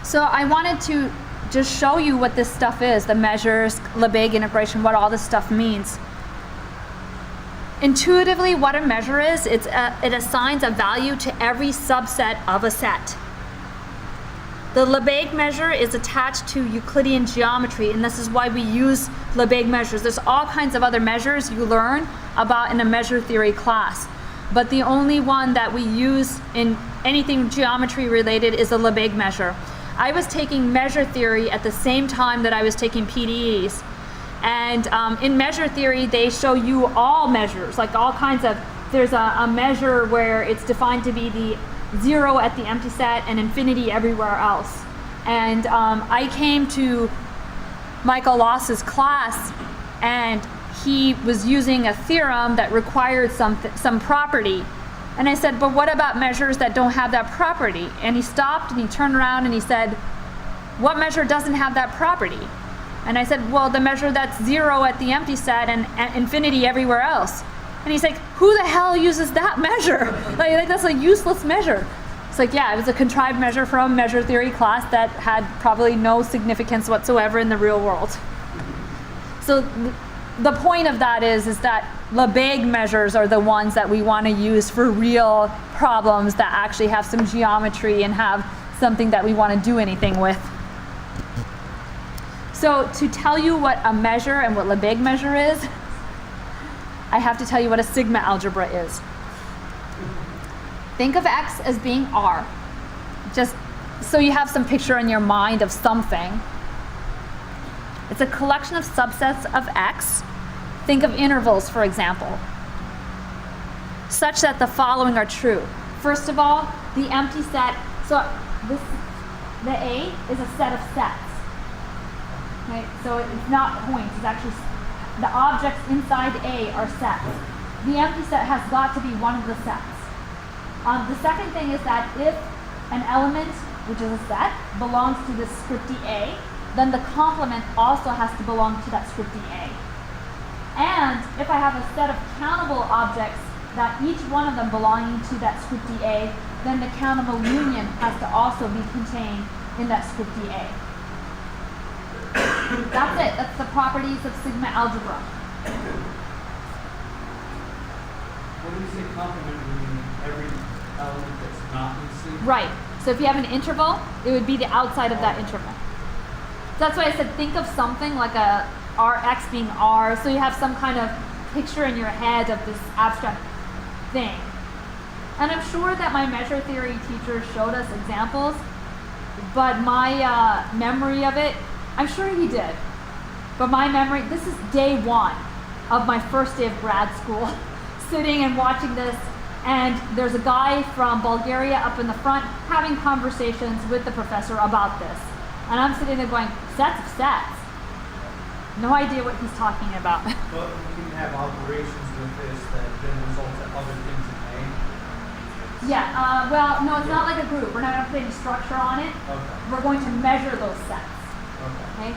So I wanted to just show you what this stuff is, the measures, Lebesgue integration, what all this stuff means. Intuitively, what a measure is, it assigns a value to every subset of a set. The Lebesgue measure is attached to Euclidean geometry, and this is why we use Lebesgue measures. There's all kinds of other measures you learn about in a measure theory class, but the only one that we use in anything geometry related is a Lebesgue measure. I was taking measure theory at the same time that I was taking PDEs. And in measure theory, they show you all measures, like all kinds of, there's a measure where it's defined to be the 0 at the empty set and infinity everywhere else. And I came to Michael Loss's class, and he was using a theorem that required some property. And I said, but what about measures that don't have that property? And he stopped and he turned around and he said, what measure doesn't have that property? And I said, well, the measure that's 0 at the empty set and infinity everywhere else. And he's like, who the hell uses that measure? Like that's a useless measure. It's like, yeah, it was a contrived measure from a measure theory class that had probably no significance whatsoever in the real world. So the point of that is that Lebesgue measures are the ones that we want to use for real problems that actually have some geometry and have something that we want to do anything with. So to tell you what a measure and what Lebesgue measure is, I have to tell you what a sigma algebra is. Think of X as being R, just so you have some picture in your mind of something. It's a collection of subsets of X. Think of intervals, for example, such that the following are true. First of all, the empty set, so the A is a set of sets. Right? So it's not points, it's actually, the objects inside A are sets. The empty set has got to be one of the sets. The second thing is that if an element, which is a set, belongs to the scripty A, then the complement also has to belong to that scripty A. And if I have a set of countable objects that each one of them belonging to that scripty A, then the countable union has to also be contained in that scripty A. That's it. That's the properties of sigma algebra. What do you say complement meaning every element that's not in C? Right. So if you have an interval, it would be the outside of that interval. That's why I said think of something like a Rx being R, so you have some kind of picture in your head of this abstract thing. And I'm sure that my measure theory teacher showed us examples, but my memory of it, I'm sure he did, but my memory, this is day one of my first day of grad school, sitting and watching this, and there's a guy from Bulgaria up in the front having conversations with the professor about this. And I'm sitting there going, sets of sets. No idea what he's talking about. But we can have operations with this that then result in other things in A? Yeah, well, no, it's not like a group. We're not going to put any structure on it. Okay. We're going to measure those sets. Okay.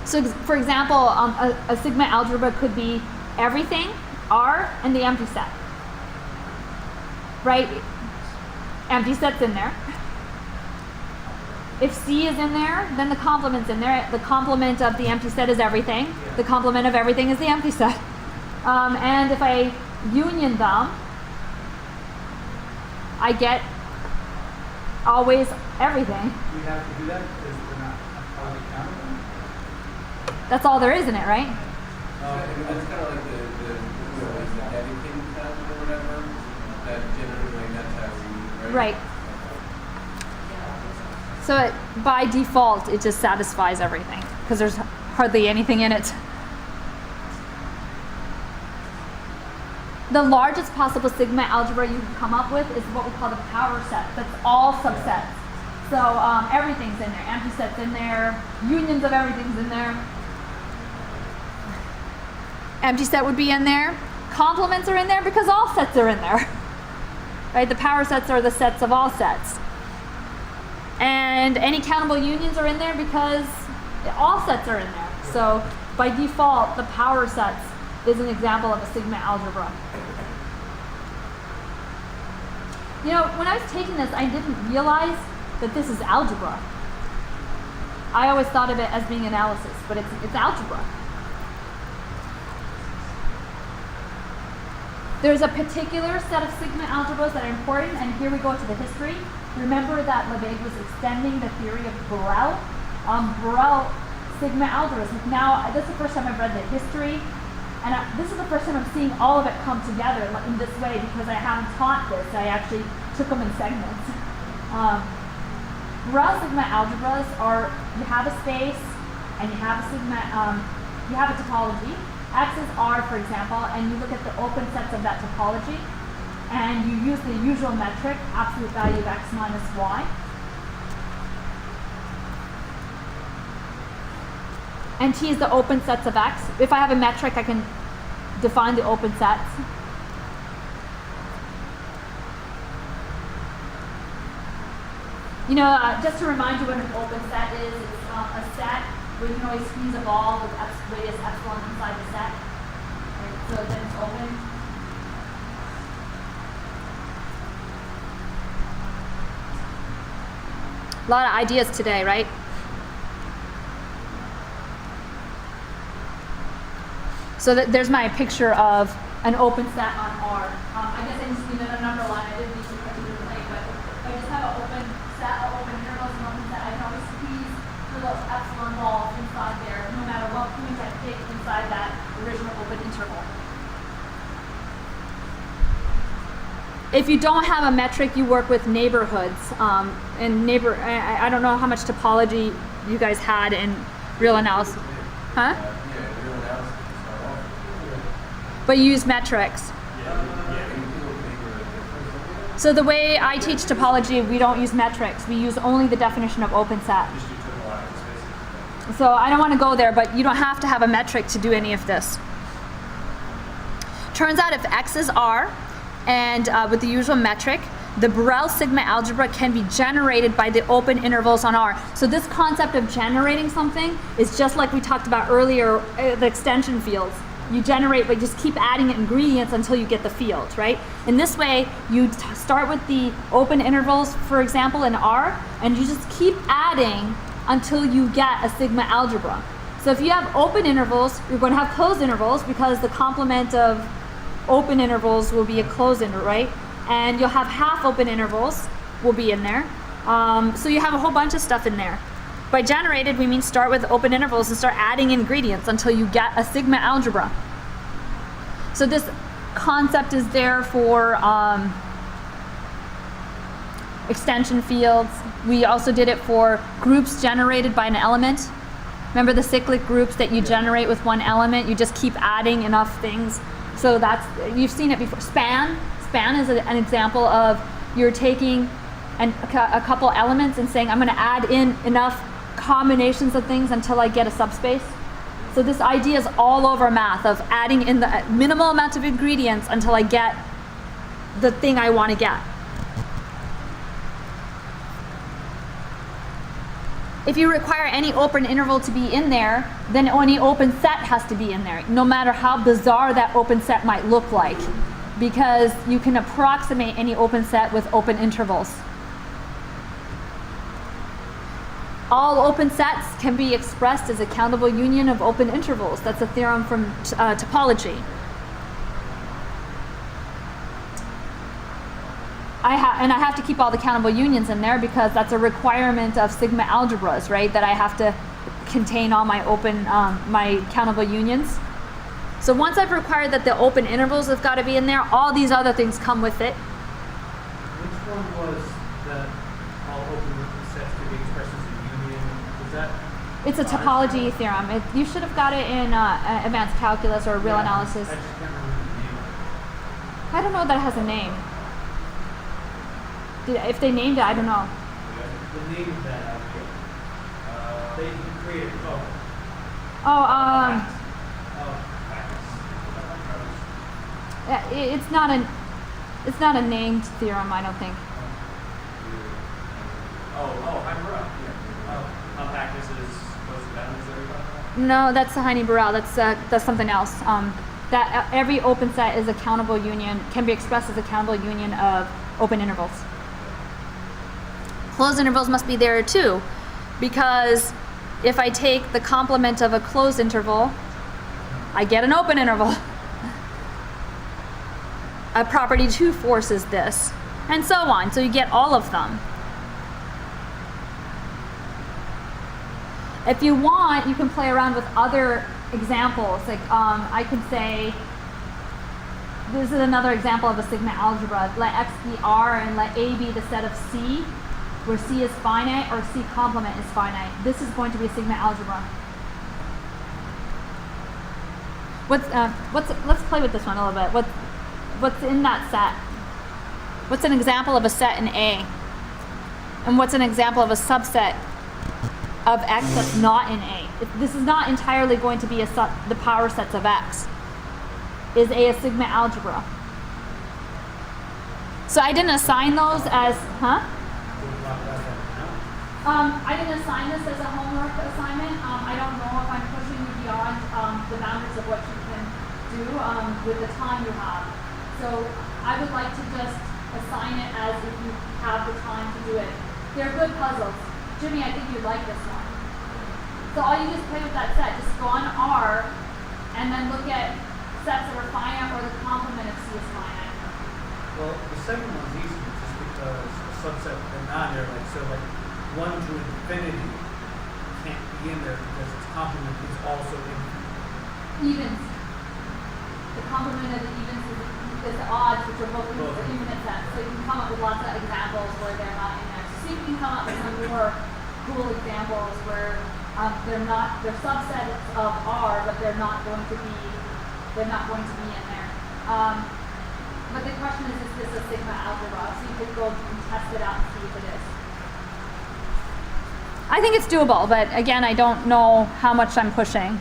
So, for example, a sigma algebra could be everything, R, and the empty set. Right? Empty set's in there. If C is in there, then the complement's in there. The complement of the empty set is everything. Yeah. The complement of everything is the empty set. And if I union them, I get always everything. We have to do that because they're not highly countable. That's all there is in it, right? That's kind of like the dedicated test or whatever. That generally that's how we Right. So by default, it just satisfies everything because there's hardly anything in it. The largest possible sigma algebra you can come up with is what we call the power set. That's all subsets. So everything's in there. Empty set's in there. Unions of everything's in there. Empty set would be in there. Complements are in there because all sets are in there. Right? The power sets are the sets of all sets. And any countable unions are in there because all sets are in there. So by default, the power sets is an example of a sigma algebra. You know, when I was taking this, I didn't realize that this is algebra. I always thought of it as being analysis, but it's algebra. There's a particular set of sigma algebras that are important, and here we go to the history. Remember that Lebesgue was extending the theory of Borel. Borel sigma algebras. Now, this is the first time I've read the history, and this is the first time I'm seeing all of it come together in this way because I haven't taught this. I actually took them in segments. Borel sigma algebras are, you have a space and you have a sigma, you have a topology. X is R, for example, and you look at the open sets of that topology, and you use the usual metric, absolute value of X minus Y. And T is the open sets of X. If I have a metric, I can define the open sets. You know, just to remind you what an open set is, it's a set where you can always squeeze a ball with radius epsilon inside the set. Right? So then it's open. A lot of ideas today, right? So there's my picture of an open set on R. I guess I just need a number line. I didn't need to put it in play, but if I just have an open set, an open intervals, and open set, I can always squeeze the little epsilon ball inside there, no matter what point I pick inside that original open interval. If you don't have a metric, you work with neighborhoods. And I don't know how much topology you guys had in real analysis. Huh? Yeah, real analysis. But you use metrics. So the way I teach topology, we don't use metrics. We use only the definition of open set. So I don't want to go there, but you don't have to have a metric to do any of this. Turns out if X is R, and with the usual metric, the Borel sigma algebra can be generated by the open intervals on R. So this concept of generating something is just like we talked about earlier, the extension fields. You generate, but just keep adding ingredients until you get the field, right? In this way, you start with the open intervals, for example, in R, and you just keep adding until you get a sigma algebra. So if you have open intervals, you're going to have closed intervals because the complement of open intervals will be a closed interval, right? And you'll have half open intervals will be in there. So you have a whole bunch of stuff in there. By generated, we mean start with open intervals and start adding ingredients until you get a sigma algebra. So this concept is there for extension fields. We also did it for groups generated by an element. Remember the cyclic groups that you generate with one element? You just keep adding enough things. So that's, you've seen it before. Span is an example of you're taking a couple elements and saying, I'm going to add in enough combinations of things until I get a subspace. So this idea is all over math of adding in the minimal amount of ingredients until I get the thing I want to get. If you require any open interval to be in there, then any open set has to be in there, no matter how bizarre that open set might look like, because you can approximate any open set with open intervals. All open sets can be expressed as a countable union of open intervals. That's a theorem from topology. I have to keep all the countable unions in there because that's a requirement of sigma algebras, right? That I have to contain all my open, my countable unions. So once I've required that the open intervals have got to be in there, all these other things come with it. Which one was that all open sets can be expressed as a union? Was that? It's a topology theorem. You should have got it in advanced calculus or real analysis. I just can't remember the name. I don't know that it has a name. If they named it, I don't know. The name of that they created. It's not a named theorem, I don't think. Heine-Borel. Compactness is goes to bounds. Is that what you're talking about? No, that's the Heine-Borel. That's something else. that every open set is a countable union, can be expressed as a countable union of open intervals. Closed intervals must be there too, because if I take the complement of a closed interval, I get an open interval. A property 2 forces this, and so on. So you get all of them. If you want, you can play around with other examples. Like I could say, this is another example of a sigma algebra. Let X be R and let A be the set of C, where C is finite or C complement is finite. This is going to be a sigma algebra. Let's play with this one a little bit. What's in that set? What's an example of a set in A? And what's an example of a subset of X that's not in A? This is not entirely going to be the power sets of X. Is A a sigma algebra? So I didn't assign those as, I didn't assign this as a homework assignment. I don't know if I'm pushing you beyond the boundaries of what you can do with the time you have. So I would like to just assign it as if you have the time to do it. They're good puzzles. Jimmy, I think you'd like this one. So all you just play with that set. Just go on R and then look at sets that are finite or the complement of C is finite. Well, the second one's easy just because a subset are not there. So 1 to infinity can't be in there because its complement is also infinite. Evens. The complement of the evens is the odds, which are both the infinite sets. So you can come up with lots of examples where they're not in there. So see if you can come up with some more cool examples where they're subsets of R, but they're not going to be in there. But the question is this a sigma algebra? So you could go and test it out and see if it is. I think it's doable, but again, I don't know how much I'm pushing.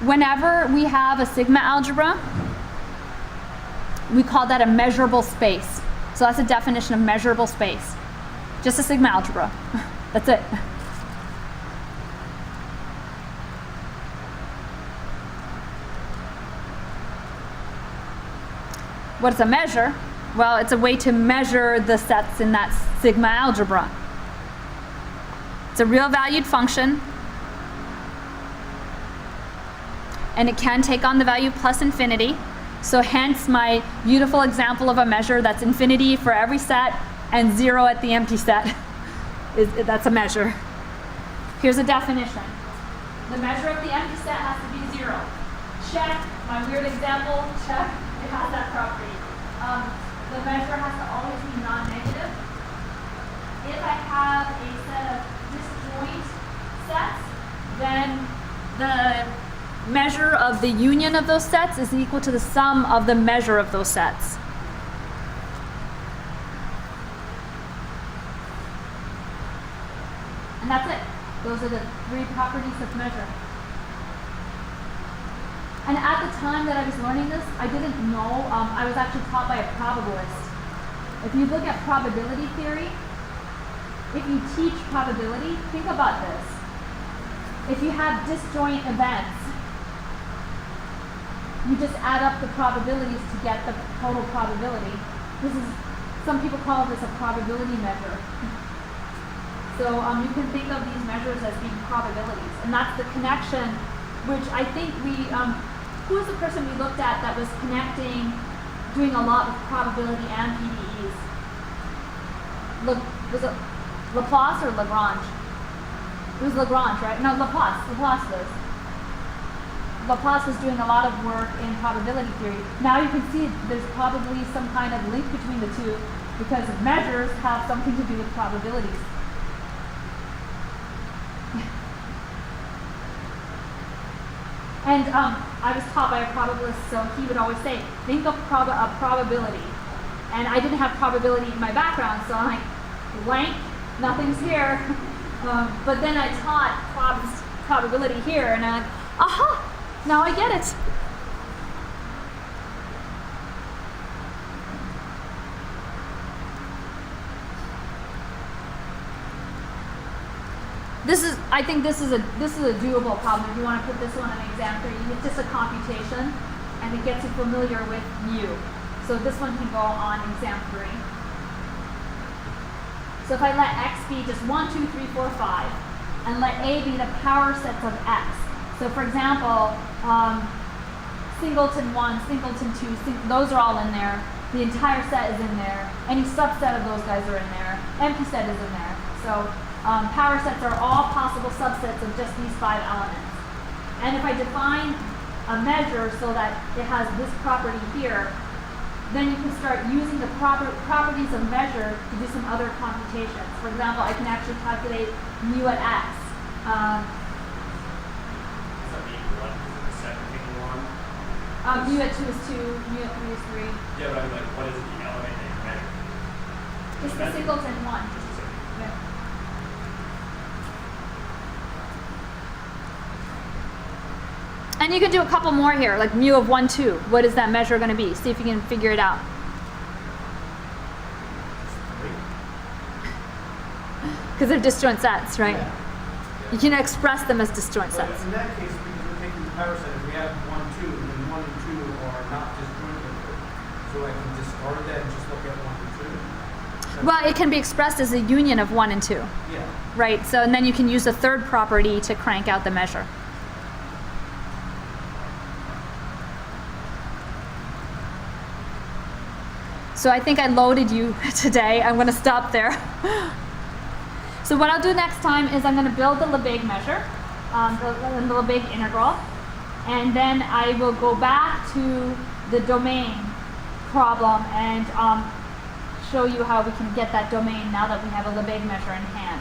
Whenever we have a sigma algebra, we call that a measurable space. So that's a definition of measurable space. Just a sigma algebra. That's it. What's a measure? Well, it's a way to measure the sets in that sigma algebra. It's a real valued function, and it can take on the value plus infinity. So hence my beautiful example of a measure that's infinity for every set and 0 at the empty set. That's a measure. Here's a definition. The measure of the empty set has to be 0. Check. My weird example, check. It has that property. The measure has to always be non-negative. If I have a set of disjoint sets, then the measure of the union of those sets is equal to the sum of the measure of those sets. And that's it. Those are the 3 properties of measure. And at the time that I was learning this, I didn't know, I was actually taught by a probabilist. If you look at probability theory, if you teach probability, think about this. If you have disjoint events, you just add up the probabilities to get the total probability. Some people call this a probability measure. So you can think of these measures as being probabilities. And that's the connection, which I think who was the person we looked at that was doing a lot with probability and PDEs? Was it Laplace or Lagrange? It was Lagrange, right? No, Laplace. Laplace was doing a lot of work in probability theory. Now you can see there's probably some kind of link between the two because measures have something to do with probabilities. And I was taught by a probabilist, so he would always say, think of a probability. And I didn't have probability in my background, so I'm like, blank, nothing's here. But then I taught probability here, and I'm like, aha, now I get it. I think this is a doable problem. If you want to put this one in exam 3, it's just a computation, and it gets you familiar with mu. So this one can go on exam 3. So if I let x be just 1, 2, 3, 4, 5, and let a be the power sets of x. So for example, singleton 1, singleton 2, those are all in there. The entire set is in there. Any subset of those guys are in there. Empty set is in there. So power sets are all possible subsets of just these 5 elements. And if I define a measure so that it has this property here, then you can start using the properties of measure to do some other computations. For example, I can actually calculate mu at x. Does that mean 1 is the second thing you want? Mu at 2 is 2, mu at 3 is 3. Yeah, but I mean, like, what is the element that you measure? It's the singleton 1. Just a second. Yeah. And you can do a couple more here, like mu of 1, 2. What is that measure going to be? See if you can figure it out. Because they're disjoint sets, right? Yeah. You can express them as disjoint But sets. in that case, because we're taking the power set, if we have 1, 2, then 1 and 2 are not disjointed. So I can discard that and just look at 1 and 2. Well, it can be expressed as a union of 1 and 2, Yeah. right? So, and then you can use the third property to crank out the measure. So I think I loaded you today. I'm going to stop there. So what I'll do next time is I'm going to build the Lebesgue measure, the Lebesgue integral, and then I will go back to the domain problem and show you how we can get that domain now that we have a Lebesgue measure in hand.